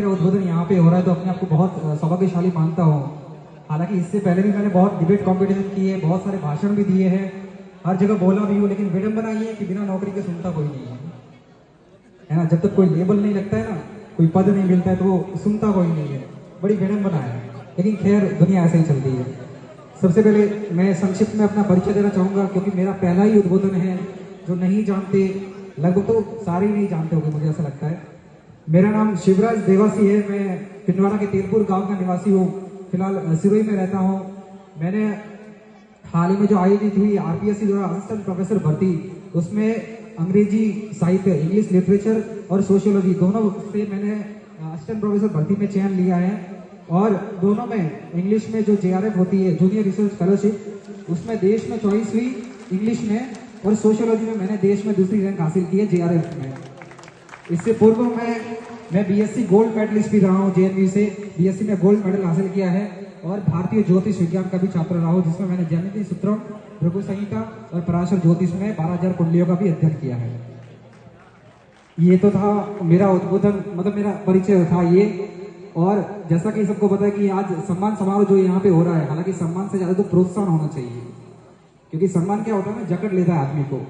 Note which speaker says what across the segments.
Speaker 1: मेरा उद्बोधन यहाँ पे हो रहा है तो अपने आप को बहुत सौभाग्यशाली मानता हूँ। हालांकि इससे पहले भी मैंने बहुत डिबेट कॉम्पिटिशन किए, बहुत सारे भाषण भी दिए हैं, हर जगह बोला भी हूँ, लेकिन विडंबना ये है कि बिना नौकरी के सुनता कोई नहीं है ना। जब तक कोई लेबल नहीं लगता है ना, कोई पद नहीं मिलता है तो वो सुनता कोई नहीं है, बड़ी विडंबना है। लेकिन खैर दुनिया ऐसे ही चलती है। सबसे पहले मैं संक्षिप्त में अपना परिचय देना चाहूँगा, क्योंकि मेरा पहला ही उद्बोधन है। जो नहीं जानते, लगभग तो सारे ही नहीं जानते होंगे मुझे ऐसा लगता है। मेरा नाम शिवराज देवासी है, मैं पिंडवाड़ा के तेलपुर गांव का निवासी हूँ, फिलहाल सिरोही में रहता हूँ। मैंने हाल ही में जो आयोजित हुई आरपीएससी जो असिस्टेंट प्रोफेसर भर्ती, उसमें अंग्रेजी साहित्य, इंग्लिश लिटरेचर और सोशियोलॉजी दोनों से मैंने असिस्टेंट प्रोफेसर भर्ती में चयन लिया है। और दोनों में इंग्लिश में जो जेआरएफ होती है, जूनियर रिसर्च फेलोशिप, उसमें देश में चॉइस हुई इंग्लिश में, और सोशियोलॉजी में मैंने देश में दूसरी रैंक हासिल की है जेआरएफ में। इससे पूर्व मैं बीएससी गोल्ड मेडलिस्ट भी रहा हूँ, जेएनयू से बीएससी में गोल्ड मेडल हासिल किया है, और भारतीय ज्योतिष विज्ञान का भी छात्र रहा हूँ, जिसमें मैंने जैमिति सूत्रम, भृगु संहिता और पराशर ज्योतिष में 12,000 कुंडलियों का भी अध्ययन किया है। ये तो था मेरा उद्बोधन, मतलब मेरा परिचय था ये। और जैसा कि सबको पता है कि आज सम्मान समारोह जो यहाँ पे हो रहा है, हालांकि सम्मान से ज्यादा तो प्रोत्साहन होना चाहिए, क्योंकि सम्मान क्या होता है ना, जकड़ लेता है आदमी को।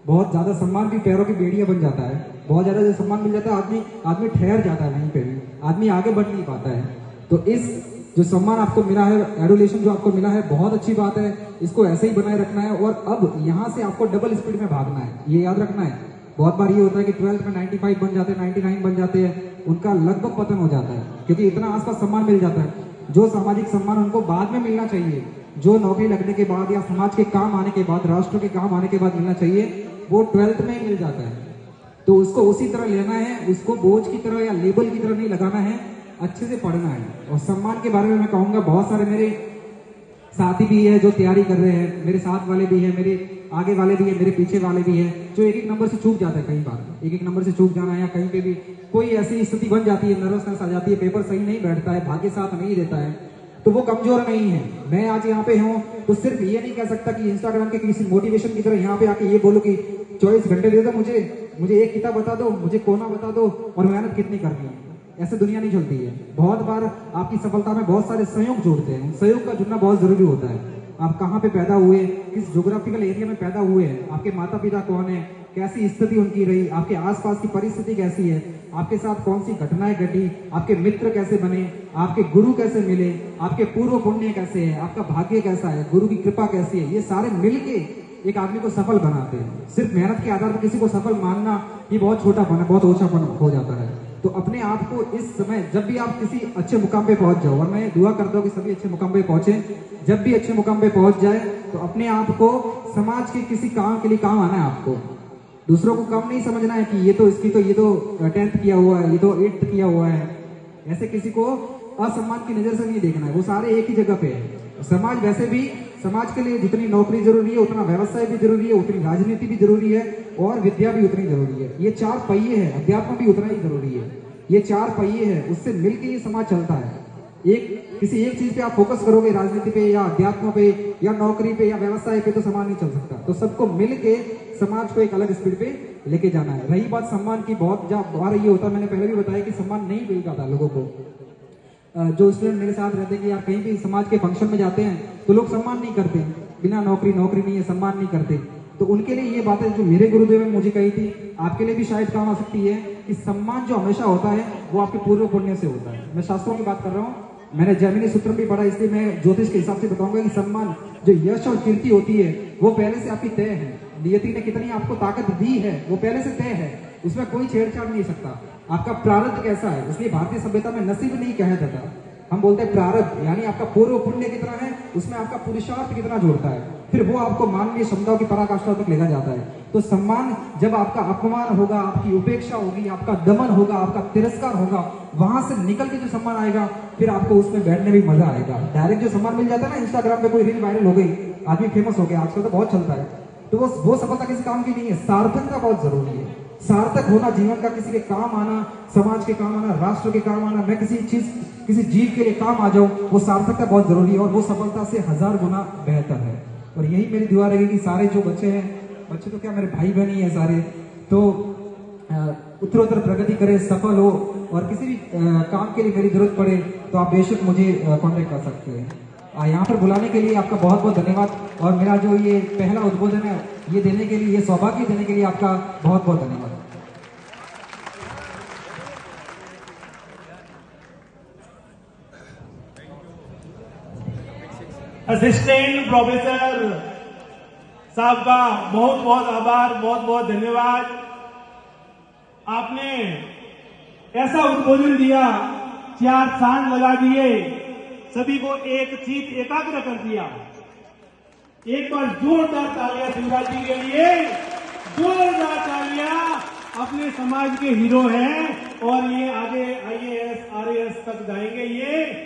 Speaker 1: बहुत ज्यादा सम्मान भी पैरों की बेड़िया बन जाता है। बहुत ज्यादा जो सम्मान मिल जाता है, आदमी ठहर जाता है वहीं पे भी, आदमी आगे बढ़ नहीं पाता है। तो इस जो सम्मान आपको मिला है, एडुलेशन जो आपको मिला है, बहुत अच्छी बात है। इसको ऐसे ही बनाए रखना है, और अब यहाँ से आपको डबल स्पीड में भागना है, ये याद रखना है। बहुत बार ये होता है कि 12th में 95 बन जाते हैं, 99 बन जाते हैं, उनका लगभग पतन हो जाता है, क्योंकि इतना आसपास सम्मान मिल जाता है। जो सामाजिक सम्मान उनको बाद में मिलना चाहिए, जो नौकरी लगने के बाद या समाज के काम आने के बाद, राष्ट्र के काम आने के बाद मिलना चाहिए, वो 12th में ही मिल जाता है। तो उसको उसी तरह लेना है, उसको बोझ की तरह या लेबल की तरह नहीं लगाना है, अच्छे से पढ़ना है। और सम्मान के बारे में मैं कहूँगा, बहुत सारे मेरे साथी भी है जो तैयारी कर रहे हैं, मेरे साथ वाले भी हैं, मेरे आगे वाले भी हैं, मेरे पीछे वाले भी हैं, जो एक एक नंबर से चूक जाता है। कई बार एक एक नंबर से चूक जाना, या कहीं पे भी कोई ऐसी स्थिति बन जाती है, नर्वसनेस आ जाती है, पेपर सही नहीं बैठता है, भाग्य साथ नहीं देता है, तो वो कमजोर नहीं है। मैं आज यहाँ पे हूँ तो सिर्फ ये नहीं कह सकता कि इंस्टाग्राम के किसी मोटिवेशन की तरह यहाँ पे आके ये बोलो कि 24 घंटे दे दो मुझे एक किताब बता दो, मुझे कोना बता दो, और मेहनत कितनी करनी है। ऐसे दुनिया नहीं चलती है। बहुत बार आपकी सफलता में बहुत सारे संयोग जोड़ते हैं, संयोग का जुड़ना बहुत जरूरी होता है। आप कहाँ पे पैदा हुए, किस ज्योग्राफिकल एरिया में पैदा हुए हैं, आपके माता पिता कौन है, कैसी स्थिति उनकी रही, आपके आसपास की परिस्थिति कैसी है, आपके साथ कौन सी घटनाएं घटी, आपके मित्र कैसे बने, आपके गुरु कैसे मिले, आपके पूर्व पुण्य कैसे है, आपका भाग्य कैसा है, गुरु की कृपा कैसी है, ये सारे मिलके एक आदमी को सफल बनाते हैं। सिर्फ मेहनत के आधार पर किसी को सफल मानना ये बहुत छोटापन है, बहुत ओछापन हो जाता है। तो अपने आप को इस समय, जब भी आप किसी अच्छे मुकाम पे पहुंच जाओ, और मैं दुआ करता हूँ कि सभी अच्छे मुकाम पे पहुंचे, जब भी अच्छे मुकाम पे पहुंच जाए तो अपने आप को समाज के किसी काम के लिए काम आना है। आपको दूसरों को कम नहीं समझना है कि ये तो 10th किया हुआ है, ये तो 8th किया हुआ है। ऐसे किसी को असम्मान की नजर से नहीं देखना है, वो सारे एक ही जगह पे है। समाज वैसे भी, समाज के लिए जितनी नौकरी जरूरी है उतना व्यवसाय भी जरूरी है, उतनी राजनीति भी जरूरी है, और विद्या भी उतनी जरूरी है। ये 4 पहिए हैं, अध्यात्म भी उतना ही जरूरी है। ये 4 पहिए हैं, उससे मिलकर ये समाज चलता है। किसी एक चीज पे आप फोकस करोगे, राजनीति पे या अध्यात्म पे या नौकरी पे या व्यवसाय पे, तो समाज नहीं चल सकता। तो सबको मिलके समाज को एक अलग स्पीड पे लेके जाना है। रही बात सम्मान की, बहुत बार ये होता है, मैंने पहले भी बताया कि सम्मान नहीं मिल पाता लोगों को। जो स्टूडेंट मेरे साथ रहते हैं कि यार कहीं भी समाज के फंक्शन में जाते हैं तो लोग सम्मान नहीं करते, बिना नौकरी नहीं है, सम्मान नहीं करते। तो उनके लिए ये बातें जो मेरे गुरुदेव ने मुझे कही थी, आपके लिए भी शायद काम आ सकती है कि सम्मान जो हमेशा होता है वो आपके पूर्व पुण्य से होता है। मैं शास्त्रों की बात कर रहा हूँ, मैंने जैमिनी सूत्र भी पढ़ा, इसलिए मैं ज्योतिष के हिसाब से बताऊंगा कि सम्मान, जो यश और कीर्ति होती है, वो पहले से आपकी तय है। नियति ने कितनी आपको ताकत दी है वो पहले से तय है, उसमें कोई छेड़छाड़ नहीं सकता। आपका प्रारब्ध कैसा है, इसलिए भारतीय सभ्यता में नसीब नहीं कहा जाता, हम बोलते हैं प्रारब्ध, यानी आपका पूर्व पुण्य कितना है, उसमें आपका पुरुषार्थ कितना जोड़ता है, फिर वो आपको मानवीय क्षमताओं की पराकाष्ठा तक लेकर जाता है। तो सम्मान, जब आपका अपमान होगा, आपकी उपेक्षा होगी, आपका दमन होगा, आपका तिरस्कार होगा, वहां से निकल के जो सम्मान आएगा, फिर आपको उसमें बैठने में मजा आएगा। डायरेक्ट जो सम्मान मिल जाता है ना, इंस्टाग्राम पे कोई रील वायरल हो गई, आदमी फेमस हो गया, आजकल तो बहुत चलता है, तो वो सफलता किसी काम की नहीं है। सार्थकता बहुत जरूरी है, सार्थक होना जीवन का, किसी के काम आना, समाज के काम आना, राष्ट्र के काम आना, मैं किसी जीव के लिए काम आ जाऊं, वो सार्थकता बहुत जरूरी है, और वो सफलता से 1000 गुना बेहतर है। और यही मेरी दुआ रहेगी कि सारे जो बच्चे हैं, बच्चे तो क्या, मेरे भाई बहन ही है सारे, तो उत्तरोत्तर प्रगति करे, सफल हो, और किसी भी काम के लिए मेरी जरूरत पड़े तो आप बेशक मुझे कांटेक्ट कर सकते हैं। यहाँ पर बुलाने के लिए आपका बहुत बहुत धन्यवाद, और मेरा जो ये पहला उद्बोधन है ये देने के लिए, ये सौभाग्य देने के लिए आपका बहुत बहुत धन्यवाद।
Speaker 2: असिस्टेंट प्रोफेसर साहब का बहुत बहुत आभार, बहुत बहुत धन्यवाद। आपने ऐसा उद्बोधन दिया, 4 सांड लगा दिए, सभी को एक चीज एकाग्र कर दिया। एक बार जोरदार तालियां शिवराज जी के लिए, जोरदार तालियां। अपने समाज के हीरो हैं और ये आगे IAS RAS तक जाएंगे। ये